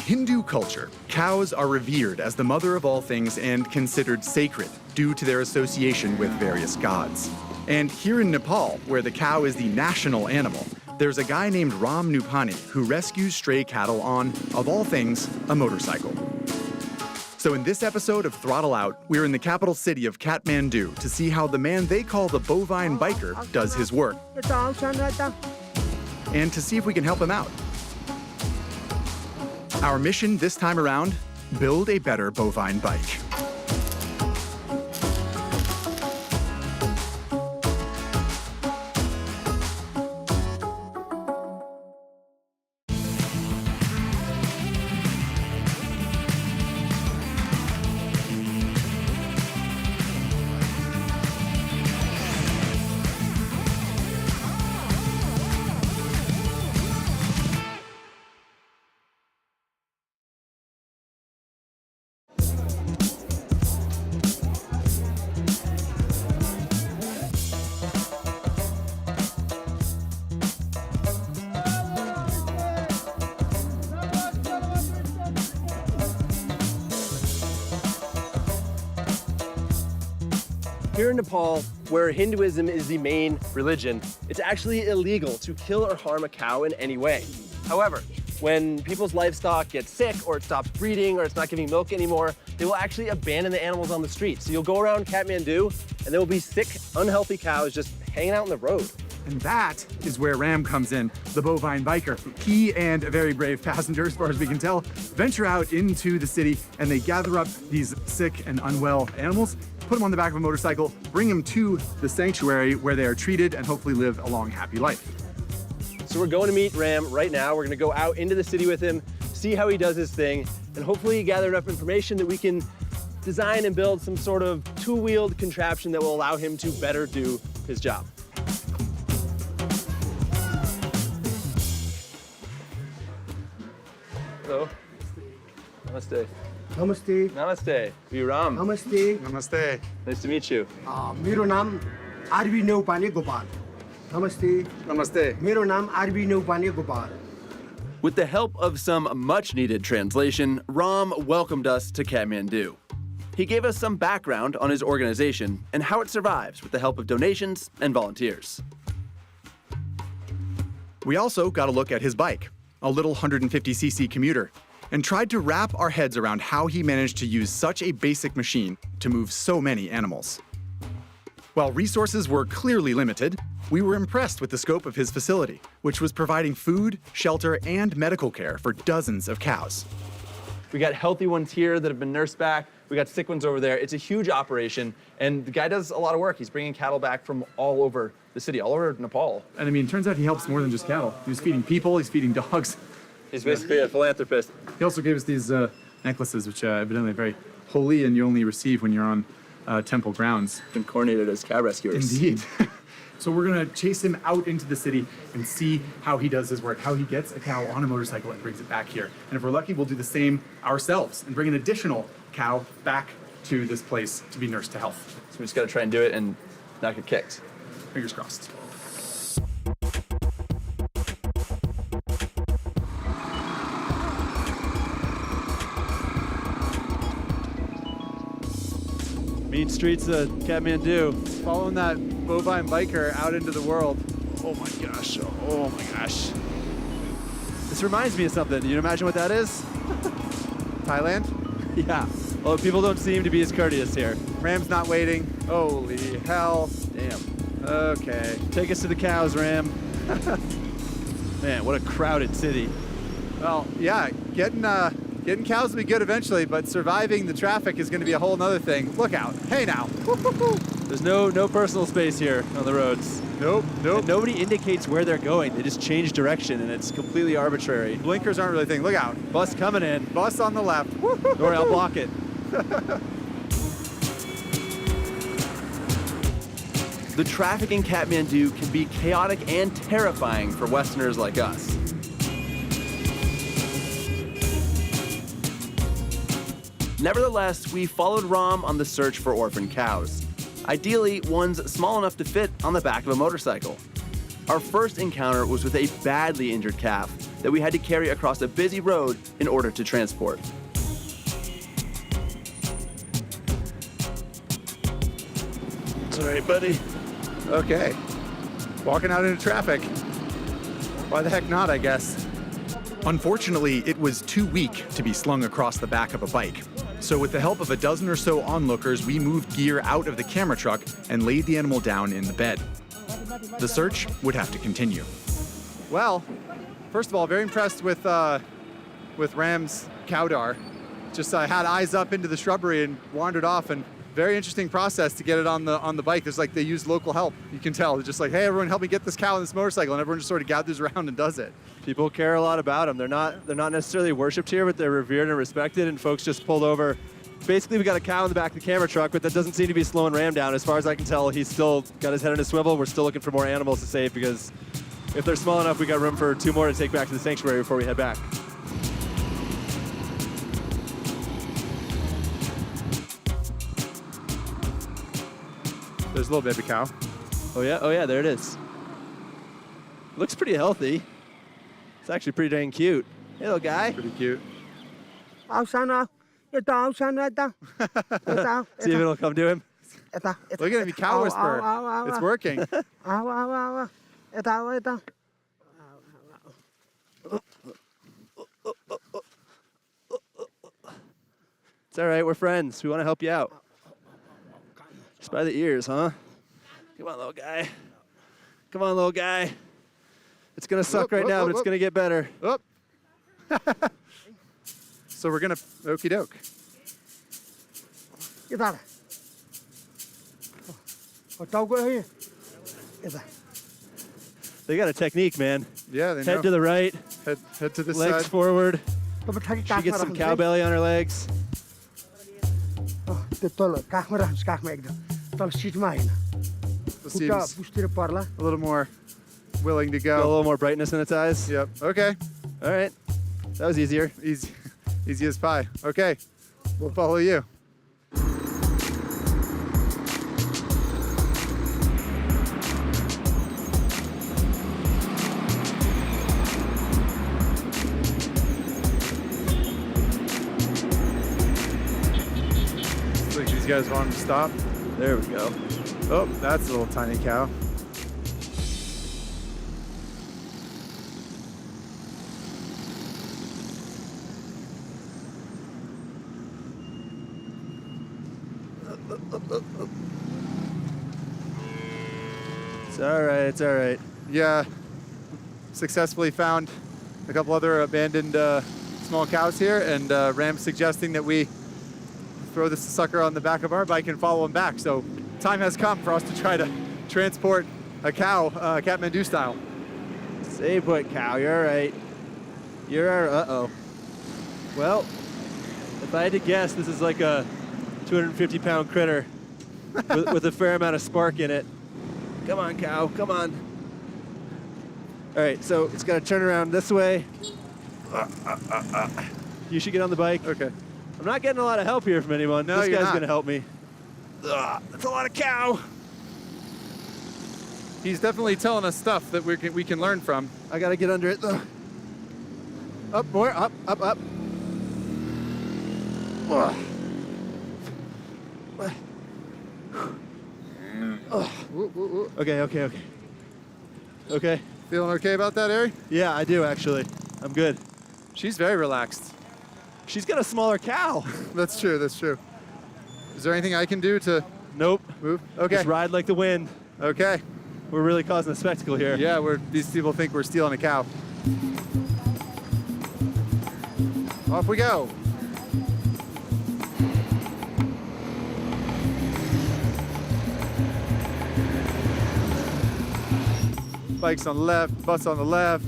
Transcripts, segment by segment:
Hindu culture, cows are revered as the mother of all things and considered sacred due to their association with various gods. And here in Nepal, where the cow is the national animal, there's a guy named Ram Nupani who rescues stray cattle on, of all things, a motorcycle. So in this episode of Throttle Out, we're in the capital city of Kathmandu to see how the man they call the bovine biker does his work, and to see if we can help him out. Our mission this time around, build a better bovine bike. Here in Nepal, where Hinduism is the main religion, it's actually illegal to kill or harm a cow in any way. However, when people's livestock gets sick or it stops breeding or it's not giving milk anymore, they will actually abandon the animals on the street. So you'll go around Kathmandu and there will be sick, unhealthy cows just hanging out on the road. And that is where Ram comes in, the bovine biker. He and a very brave passenger, as far as we can tell, venture out into the city and they gather up these sick and unwell animals, put them on the back of a motorcycle, bring them to the sanctuary where they are treated and hopefully live a long, happy life. So we're going to meet Ram right now. We're gonna go out into the city with him, see how he does his thing, and hopefully gather enough information that we can design and build some sort of two-wheeled contraption that will allow him to better do his job. Hello. Namaste. Namaste. Namaste. We Ram. Namaste. Namaste. Nice to meet you. मेरो नाम RB Neupane Gopal. Namaste. Namaste. मेरो नाम RB Neupane Gopal. With the help of some much-needed translation, Ram welcomed us to Kathmandu. He gave us some background on his organization and how it survives with the help of donations and volunteers. We also got a look at his bike, a little 150cc commuter, and tried to wrap our heads around how he managed to use such a basic machine to move so many animals. While resources were clearly limited, we were impressed with the scope of his facility, which was providing food, shelter, and medical care for dozens of cows. We got healthy ones here that have been nursed back. We got sick ones over there. It's a huge operation, and the guy does a lot of work. He's bringing cattle back from all over the city, all over Nepal. And I mean, it turns out he helps more than just cattle. He was feeding people, he's feeding dogs. He's basically a philanthropist. He also gave us these necklaces, which evidently are very holy and you only receive when you're on temple grounds. Been coordinated as cow rescuers. Indeed. So we're gonna chase him out into the city and see how he does his work, how he gets a cow on a motorcycle and brings it back here. And if we're lucky, we'll do the same ourselves and bring an additional cow back to this place to be nursed to health. So we just gotta try and do it and not get kicked. Fingers crossed. Mean streets of Kathmandu. Following that bovine biker out into the world. Oh my gosh, oh my gosh. This reminds me of something. You imagine what that is? Thailand? Yeah. Well, people don't seem to be as courteous here. Ram's not waiting. Holy hell. Damn. Okay. Take us to the cows, Ram. Man, what a crowded city. Well, yeah, getting cows will be good eventually, but surviving the traffic is going to be a whole nother thing. Look out. Hey now. There's no personal space here on the roads. Nope. And nobody indicates where they're going. They just change direction and it's completely arbitrary. Blinkers aren't really a thing. Look out. Bus coming in. Bus on the left. Don't worry, I'll block it. The traffic in Kathmandu can be chaotic and terrifying for Westerners like us. Nevertheless, we followed Ram on the search for orphan cows. Ideally, ones small enough to fit on the back of a motorcycle. Our first encounter was with a badly injured calf that we had to carry across a busy road in order to transport. It's all right, buddy. Okay. Walking out into traffic. Why the heck not, I guess. Unfortunately, it was too weak to be slung across the back of a bike. So with the help of a dozen or so onlookers, we moved gear out of the camera truck and laid the animal down in the bed. The search would have to continue. Well, first of all, very impressed with Ram's cowdar. Just had eyes up into the shrubbery and wandered off, and very interesting process to get it on the bike. There's like, they use local help. You can tell. They're just like, hey, everyone help me get this cow on this motorcycle, and everyone just sort of gathers around and does it. People care a lot about them. They're not necessarily worshipped here, but they're revered and respected, and folks just pulled over. Basically, we got a cow in the back of the camera truck, but that doesn't seem to be slowing Ram down. As far as I can tell, he's still got his head on his swivel. We're still looking for more animals to save, because if they're small enough, we got room for 2 more to take back to the sanctuary before we head back. There's a little baby cow. Oh yeah, there it is. Looks pretty healthy. It's actually pretty dang cute. Hey, little guy. Pretty cute. See if it'll come to him. Look at him, cow whisperer. It's working. It's all right, we're friends. We want to help you out. Just by the ears, huh? Come on, little guy. Come on, little guy. It's going to suck right now, but it's going to get better. Oh. So we're going to okie doke. They got a technique, man. Yeah, they know. Head to the right, Head to this legs side. forward. She gets some cow belly on her legs. Seems a little more willing to Got a go. little more brightness in its eyes. Yep. Okay. All right. That was easier. Easy as pie. Okay. We'll follow you. Looks like these guys want him to stop. There we go. Oh, that's a little tiny cow. It's all right. It's all right. Yeah, successfully found a couple other abandoned small cows here, and Ram's suggesting that we throw this sucker on the back of our bike and follow him back. So time has come for us to try to transport a cow, Kathmandu style. Stay put, cow. You're all right. You're all right. Uh-oh. Well, if I had to guess, this is like a 250-pound critter with a fair amount of spark in it. Come on, cow. Come on. All right, so it's got to turn around this way. You should get on the bike. Okay. I'm not getting a lot of help here from anyone. No, this you're guy's not. going to help me. That's a lot of cow. He's definitely telling us stuff that we can learn from. I got to get under it, though. Up, more. Up, up, up. Okay. Okay. Feeling okay about that, Ari? Yeah, I do, actually. I'm good. She's very relaxed. She's got a smaller cow. That's true. That's true. Is there anything I can do to Nope. move? Okay. Just ride like the wind. Okay. We're really causing a spectacle here. Yeah, these people think we're stealing a cow. Off we go. Bikes on the left, bus on the left.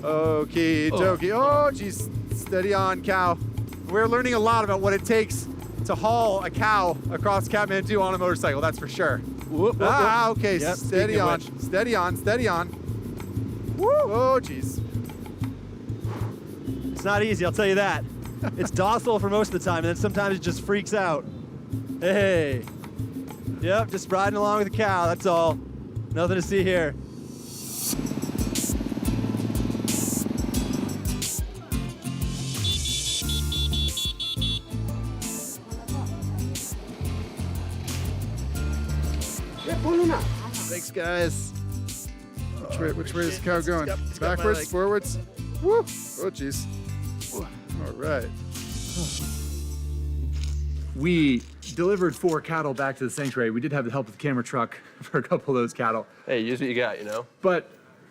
Okie dokie. Oh, geez. Steady on, cow. We're learning a lot about what it takes to haul a cow across Kathmandu on a motorcycle, that's for sure. Whoop, whoop, Ah, whoop. okay. Yep, Steady on. speaking Steady on. Steady on. Woo. Oh, geez. It's not easy, I'll tell you that. It's docile for most of the time, and then sometimes it just freaks out. Hey. Yep, just riding along with the cow, that's all. Nothing to see here. Thanks, guys. Which way is the cow going? It's got my Backwards, leg. forwards? Woo! Oh, jeez. All right. We delivered 4 cattle back to the sanctuary. We did have the help of the camera truck for a couple of those cattle. Hey, use what you got, you know? But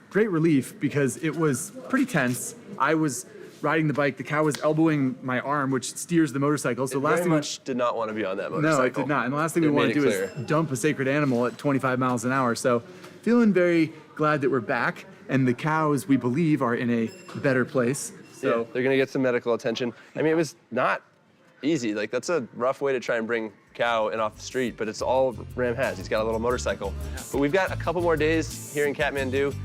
great relief because it was pretty tense. I was riding the bike, the cow was elbowing my arm, which steers the motorcycle. So It very much did not want to be on that motorcycle. No, it did not. And the last thing we It want made to do it is clear. dump a sacred animal at 25 miles an hour. So feeling very glad that we're back, and the cows, we believe, are in a better place. So Yeah, they're gonna get some medical attention. I mean, it was not easy. Like, that's a rough way to try and bring cow in off the street, but it's all Ram has. He's got a little motorcycle. But we've got a couple more days here in Kathmandu.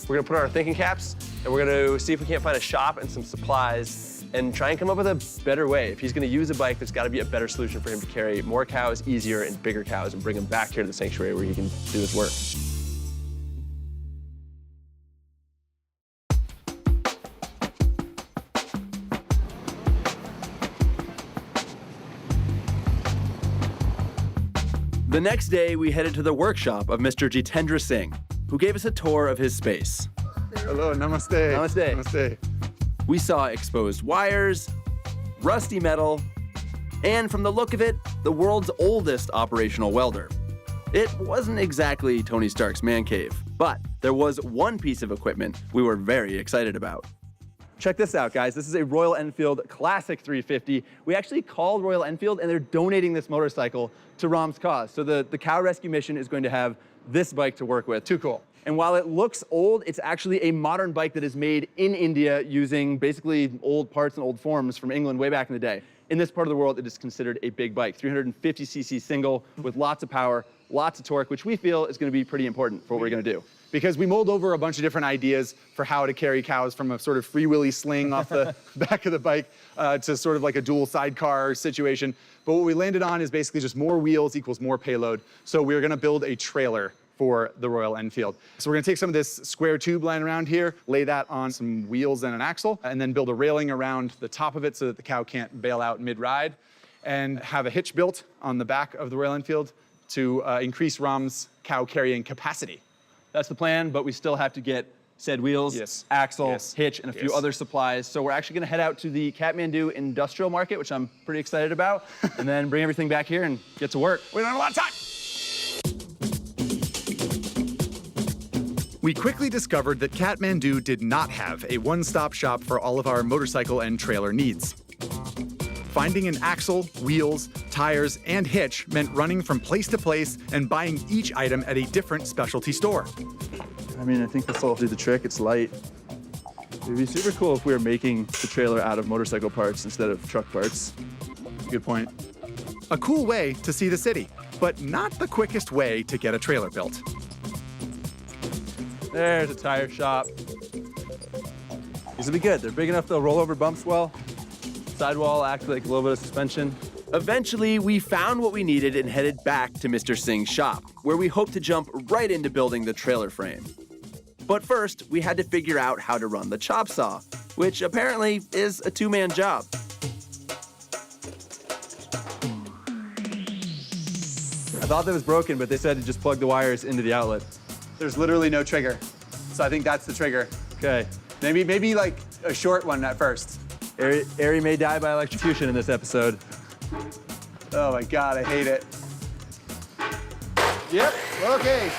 We're gonna put on our thinking caps, and we're gonna see if we can't find a shop and some supplies and try and come up with a better way. If he's gonna use a bike, there's gotta be a better solution for him to carry more cows, easier, and bigger cows, and bring them back here to the sanctuary where he can do his work. The next day, we headed to the workshop of Mr. Jitendra Singh, who gave us a tour of his space. Hello, namaste. Namaste. Namaste. We saw exposed wires, rusty metal, and from the look of it, the world's oldest operational welder. It wasn't exactly Tony Stark's man cave, but there was one piece of equipment we were very excited about. Check this out, guys. This is a Royal Enfield Classic 350. We actually called Royal Enfield, and they're donating this motorcycle to Ram's cause. So the cow rescue mission is going to have this bike to work with. Too cool. And while it looks old, it's actually a modern bike that is made in India using basically old parts and old forms from England way back in the day. In this part of the world, it is considered a big bike, 350cc single with lots of power, lots of torque, which we feel is going to be pretty important for what we're going to do. because we mulled over a bunch of different ideas for how to carry cows from a sort of free willy sling off the back of the bike to sort of like a dual sidecar situation. But what we landed on is basically just more wheels equals more payload. So we're gonna build a trailer for the Royal Enfield. So we're gonna take some of this square tube lying around here, lay that on some wheels and an axle, and then build a railing around the top of it so that the cow can't bail out mid-ride, and have a hitch built on the back of the Royal Enfield to increase Ram's cow carrying capacity. That's the plan, but we still have to get said wheels, Yes. axle, Yes. hitch, and a few Yes. other supplies. So we're actually gonna head out to the Kathmandu industrial market, which I'm pretty excited about, and then bring everything back here and get to work. We don't have a lot of time. We quickly discovered that Kathmandu did not have a one-stop shop for all of our motorcycle and trailer needs. Finding an axle, wheels, tires, and hitch meant running from place to place and buying each item at a different specialty store. I mean, I think this will do the trick. It's light. It'd be super cool if we were making the trailer out of motorcycle parts instead of truck parts. Good point. A cool way to see the city, but not the quickest way to get a trailer built. There's a tire shop. These will be good. They're big enough they'll roll over bumps well. Sidewall act like a little bit of suspension. Eventually, we found what we needed and headed back to Mr. Singh's shop, where we hope to jump right into building the trailer frame. But first, we had to figure out how to run the chop saw, which apparently is a two-man job. I thought that was broken, but they said to just plug the wires into the outlet. There's literally no trigger. So I think that's the trigger. Okay. Maybe like a short one at first. Ari may die by electrocution in this episode. Oh my God, I hate it. Yep, okay.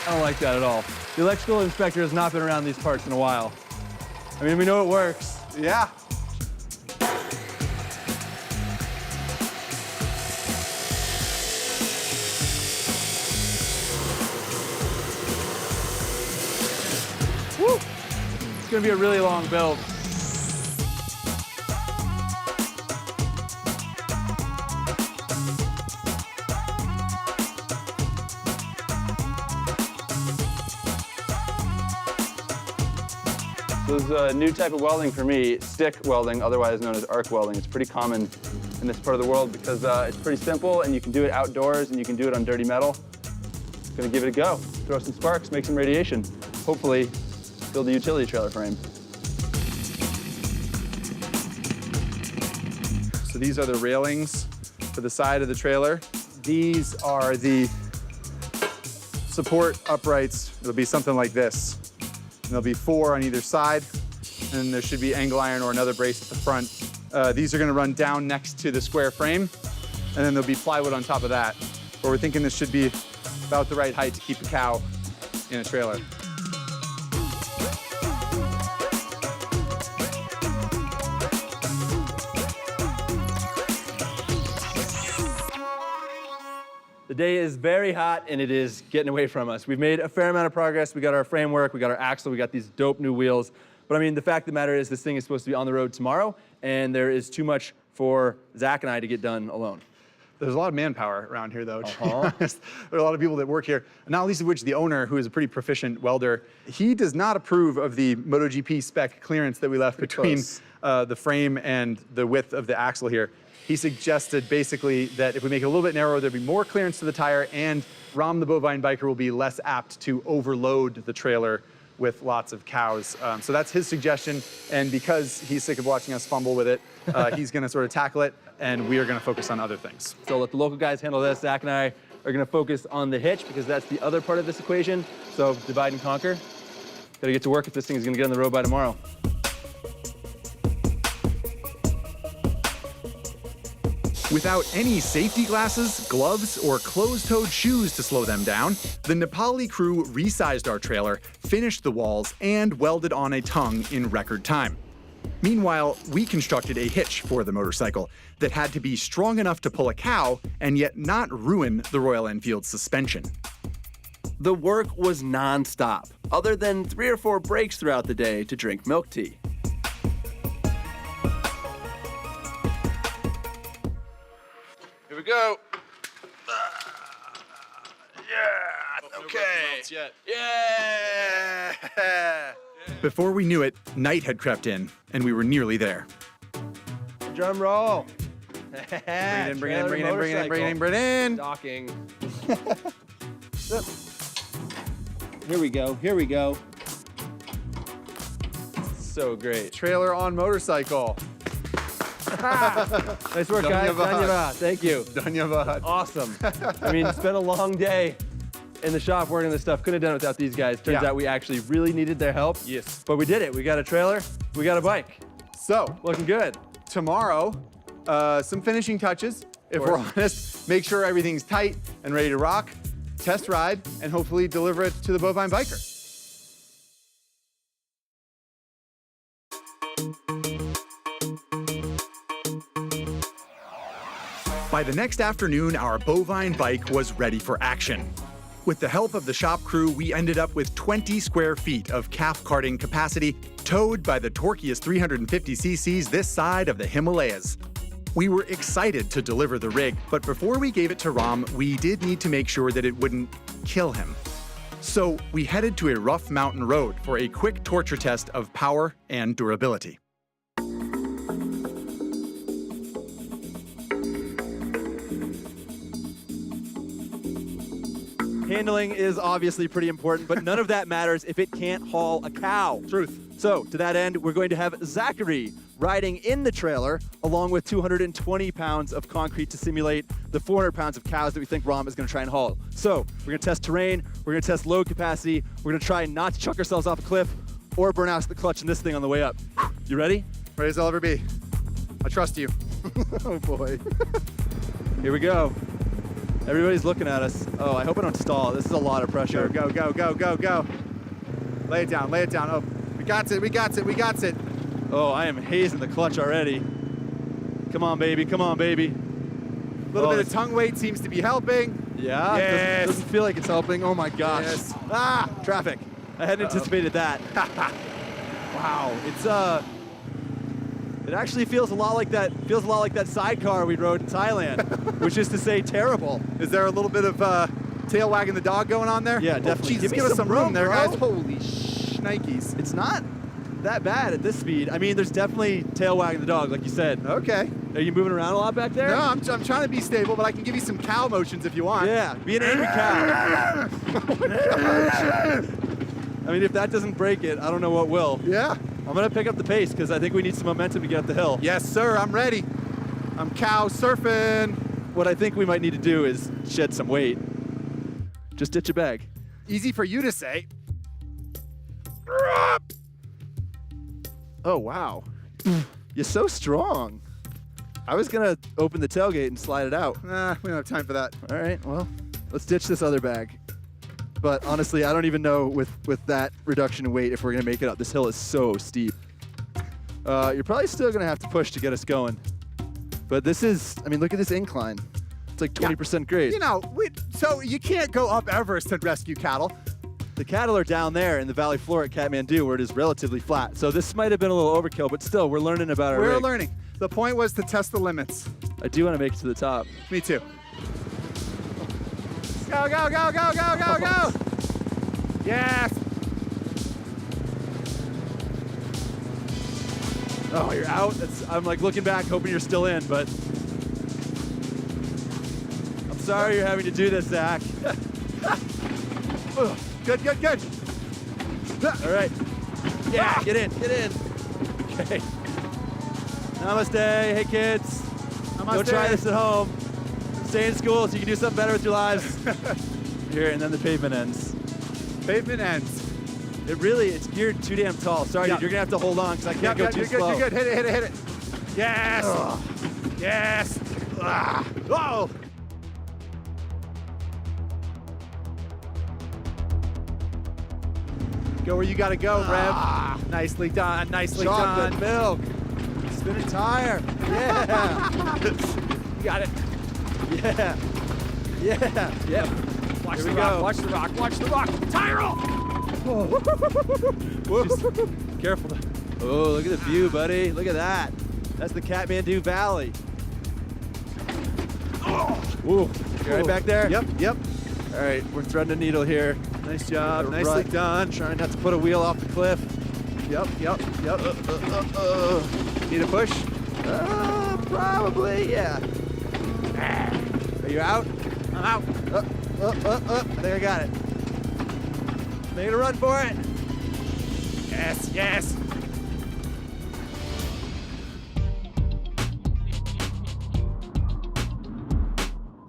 I don't like that at all. The electrical inspector has not been around these parts in a while. I mean, we know it works. Yeah. Woo! It's gonna be a really long build. This is a new type of welding for me, stick welding, otherwise known as arc welding. It's pretty common in this part of the world because it's pretty simple and you can do it outdoors and you can do it on dirty metal. Gonna give it a go. Throw some sparks, make some radiation. Hopefully, build a utility trailer frame. So these are the railings for the side of the trailer. These are the support uprights. It'll be something like this. And there'll be 4 on either side, and there should be angle iron or another brace at the front. These are gonna run down next to the square frame, and then there'll be plywood on top of that. But we're thinking this should be about the right height to keep a cow in a trailer. The day is very hot and it is getting away from us. We've made a fair amount of progress. We got our framework, we got our axle, we got these dope new wheels. But I mean, the fact of the matter is this thing is supposed to be on the road tomorrow, and there is too much for Zach and I to get done alone. There's a lot of manpower around here, though, to be honest. There are a lot of people that work here, not least of which the owner, who is a pretty proficient welder. He does not approve of the MotoGP spec clearance that we left between the frame and the width of the axle here. He suggested basically that if we make it a little bit narrower, there'll be more clearance to the tire, and Rom the bovine biker will be less apt to overload the trailer with lots of cows. So that's his suggestion, and because he's sick of watching us fumble with it, he's gonna sort of tackle it, and we are gonna focus on other things. So let the local guys handle this. Zach and I are gonna focus on the hitch because that's the other part of this equation. So divide and conquer. Gotta get to work if this thing is gonna get on the road by tomorrow. Without any safety glasses, gloves, or closed-toed shoes to slow them down, the Nepali crew resized our trailer, finished the walls, and welded on a tongue in record time. Meanwhile, we constructed a hitch for the motorcycle that had to be strong enough to pull a cow and yet not ruin the Royal Enfield suspension. The work was non-stop, other than 3 or 4 breaks throughout the day to drink milk tea. Here we go. Yeah. Okay. Yeah. Before we knew it, night had crept in, and we were nearly there. Drum roll. Bring it in, bring it in, bring it in, bring it in, bring it in, bring it in. Docking. Here we go, here we go. So great. Trailer on motorcycle. Nice work, guys. Dhanyavad. Thank you. Dhanyavad. Awesome. I mean, it's been a long day in the shop working on this stuff. Couldn't have done it without these guys. Turns out we actually really needed their help. Yes. But we did it. We got a trailer. We got a bike. So, Looking good. tomorrow, some finishing touches, if we're honest. Make sure everything's tight and ready to rock, test ride, and hopefully deliver it to the bovine biker. By the next afternoon, our bovine bike was ready for action. With the help of the shop crew, we ended up with 20 square feet of calf carting capacity, towed by the torquiest 350cc's this side of the Himalayas. We were excited to deliver the rig, but before we gave it to Ram, we did need to make sure that it wouldn't kill him. So we headed to a rough mountain road for a quick torture test of power and durability. Handling is obviously pretty important, but none of that matters if it can't haul a cow. Truth. So, to that end, we're going to have Zachary riding in the trailer along with 220 pounds of concrete to simulate the 400 pounds of cows that we think Ram is going to try and haul. So, we're going to test terrain, we're going to test load capacity, we're going to try not to chuck ourselves off a cliff or burn out the clutch in this thing on the way up. You ready? Ready as I'll ever be. I trust you. Oh boy. Here we go. Everybody's looking at us. Oh, I hope I don't stall. This is a lot of pressure. Go, go, go, go, go. Lay it down, lay it down. Oh, we got it, we got it, we got it. Oh, I am hazing the clutch already. Come on, baby, come on, baby. A little bit of tongue weight seems to be helping. Yeah, Yes. doesn't feel like it's helping. Oh my gosh. Yes. Ah, traffic. I hadn't anticipated that. Wow, it's it actually feels a lot like that. Feels a lot like that sidecar we rode in Thailand, which is to say, terrible. Is there a little bit of tail wagging the dog going on there? Yeah, definitely. Jesus, Give me give us some some room room, there, bro. guys. Holy shnikes. It's not that bad at this speed. I mean, there's definitely tail wagging the dog, like you said. Okay. Are you moving around a lot back there? No, I'm trying to be stable, but I can give you some cow motions if you want. Yeah, be an angry cow. I mean, if that doesn't break it, I don't know what will. Yeah. I'm gonna pick up the pace because I think we need some momentum to get up the hill. Yes, sir, I'm ready. I'm cow surfing. What I think we might need to do is shed some weight. Just ditch a bag. Easy for you to say. Oh, wow. You're so strong. I was going to open the tailgate and slide it out. Nah, we don't have time for that. All right, well, let's ditch this other bag. But honestly, I don't even know with that reduction in weight if we're going to make it up. This hill is so steep. You're probably still going to have to push to get us going. But this is, I mean, look at this incline. It's like 20% grade. You know, so you can't go up Everest and rescue cattle. The cattle are down there in the valley floor at Kathmandu where it is relatively flat. So this might have been a little overkill, but still, we're learning about our We're rig. learning. The point was to test the limits. I do want to make it to the top. Me too. Go, go, go, go, go, go, go! Yes! Oh, you're out? I'm like looking back, hoping you're still in, but I'm sorry you're having to do this, Zach. Good, good, good. All right. Yeah, get in, get in. Okay. Namaste. Hey, kids. Namaste. Go try this at home. Stay in school so you can do something better with your lives. Here, and then the pavement ends. Pavement ends. It's geared too damn tall. Sorry, Yeah. dude, you're gonna have to hold on because I can't go too you're slow. good, you're good. Hit it, hit it, hit it. Yes! Ugh. Yes! Ah. Whoa! Go where you gotta go, Rev. Nicely done, nicely Chocolate done. milk. Spinning tire. Yeah. You got it. Yeah. Yeah. Yep. Watch Here the we rock, go. watch the rock, watch the rock. Tire roll! Just careful. Oh, look at the view, buddy. Look at that. That's the Kathmandu Valley. Ooh. You right back there? Yep, yep. All right, we're threading a needle here. Nice job, Gotta nicely rut. done. Trying not to put a wheel off the cliff. Yep, yep, yep. Need a push? Probably, yeah. Are you out? I'm out. I think I got it. Making a run for it. Yes, yes.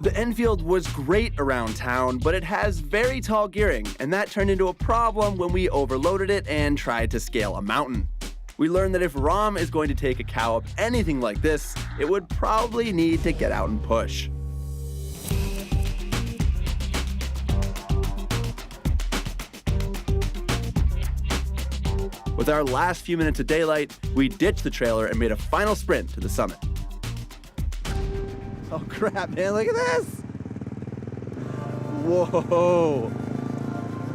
The Enfield was great around town, but it has very tall gearing, and that turned into a problem when we overloaded it and tried to scale a mountain. We learned that if Ram is going to take a cow up anything like this, it would probably need to get out and push. With our last few minutes of daylight, we ditched the trailer and made a final sprint to the summit. Oh crap, man, look at this. Whoa.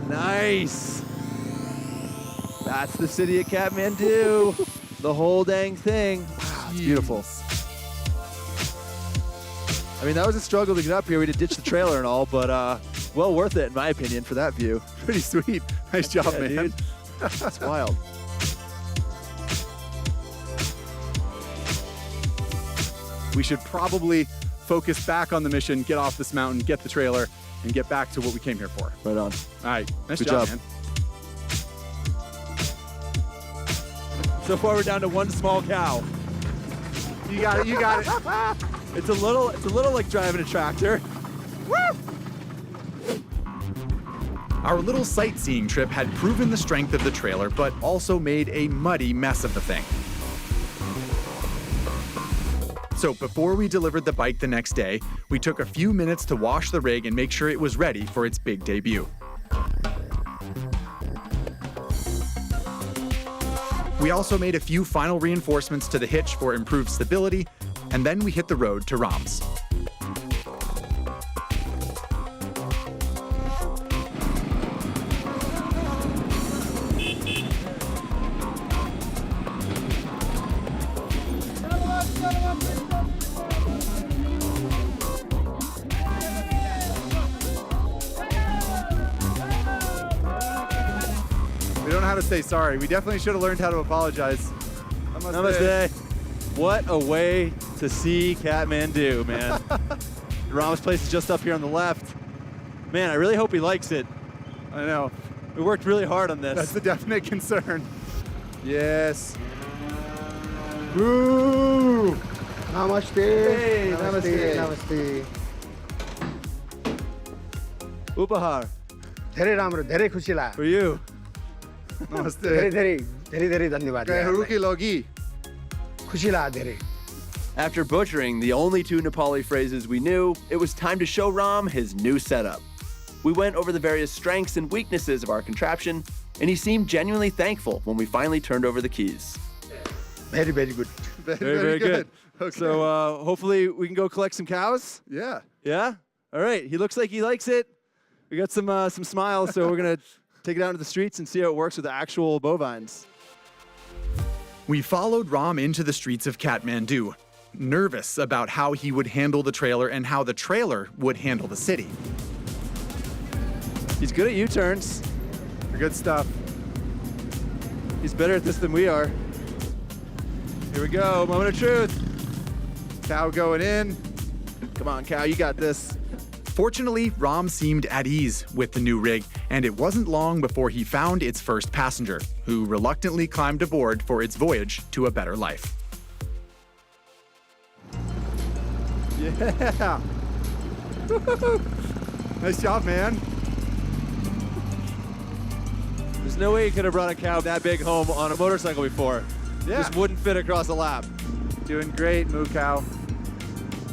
Nice. That's the city of Kathmandu. The whole dang thing. Wow, it's beautiful. I mean, that was a struggle to get up here. We had to ditch the trailer and all, but well worth it in my opinion for that view. Pretty sweet. Nice job, Yeah, man. dude. That's wild. We should probably focus back on the mission, get off this mountain, get the trailer, and get back to what we came here for. Right on. All right. Nice Good job, job. man. So far, we're down to one small cow. You got it. You got it. It's a little like driving a tractor. Our little sightseeing trip had proven the strength of the trailer, but also made a muddy mess of the thing. So before we delivered the bike the next day, we took a few minutes to wash the rig and make sure it was ready for its big debut. We also made a few final reinforcements to the hitch for improved stability, and then we hit the road to Ram's. We don't know how to say sorry. We definitely should have learned how to apologize. Namaste. What a way to see Kathmandu, man. Ram's place is just up here on the left. Man, I really hope he likes it. I know. We worked really hard on this. That's the definite concern. Yes. Woo! Namaste. Hey, namaste. namaste. Namaste. Upahar. धेरै राम्रो धेरै खुसी लाग्यो For you. धेरै Namaste. धेरै धेरै धेरै धन्यवाद Haruki logi. खुसी लाग्यो धेरै After butchering the only two Nepali phrases we knew, it was time to show Ram his new setup. We went over the various strengths and weaknesses of our contraption, and he seemed genuinely thankful when we finally turned over the keys. Very very good Very good. Okay. So hopefully we can go collect some cows. Yeah. Yeah? All right. He looks like he likes it. We got some smiles, so we're going to take it out into the streets and see how it works with the actual bovines. We followed Ram into the streets of Kathmandu, nervous about how he would handle the trailer and how the trailer would handle the city. He's good at U-turns. Good stuff. He's better at this than we are. Here we go. Moment of truth. Cow going in. Come on, cow. You got this. Fortunately, Ram seemed at ease with the new rig, and it wasn't long before he found its first passenger, who reluctantly climbed aboard for its voyage to a better life. Yeah. Nice job, man. There's no way you could have brought a cow that big home on a motorcycle before. Yeah. Just wouldn't fit across a lap. Doing great, Moo Cow.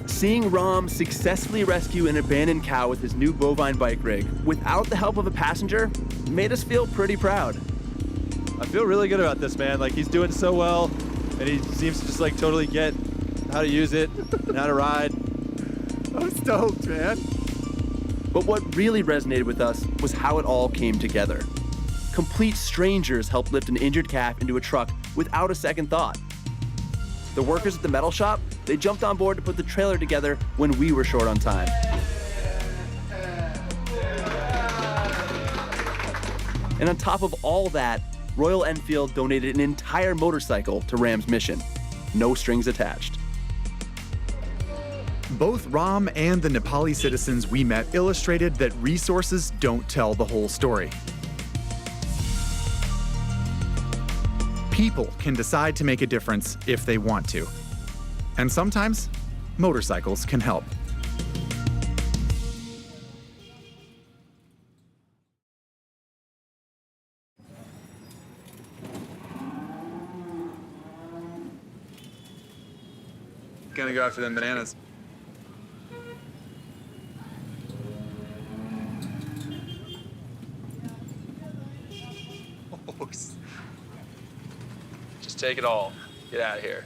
Seeing Ram successfully rescue an abandoned cow with his new bovine bike rig without the help of a passenger made us feel pretty proud. I feel really good about this, man. Like, he's doing so well, and he seems to just like totally get how to use it and how to ride. I'm stoked, man. But what really resonated with us was how it all came together. Complete strangers helped lift an injured calf into a truck without a second thought. The workers at the metal shop, they jumped on board to put the trailer together when we were short on time. And on top of all that, Royal Enfield donated an entire motorcycle to Ram's mission. No strings attached. Both Ram and the Nepali citizens we met illustrated that resources don't tell the whole story. People can decide to make a difference if they want to. And sometimes, motorcycles can help. Gonna go after them bananas. Just take it all. Get out of here.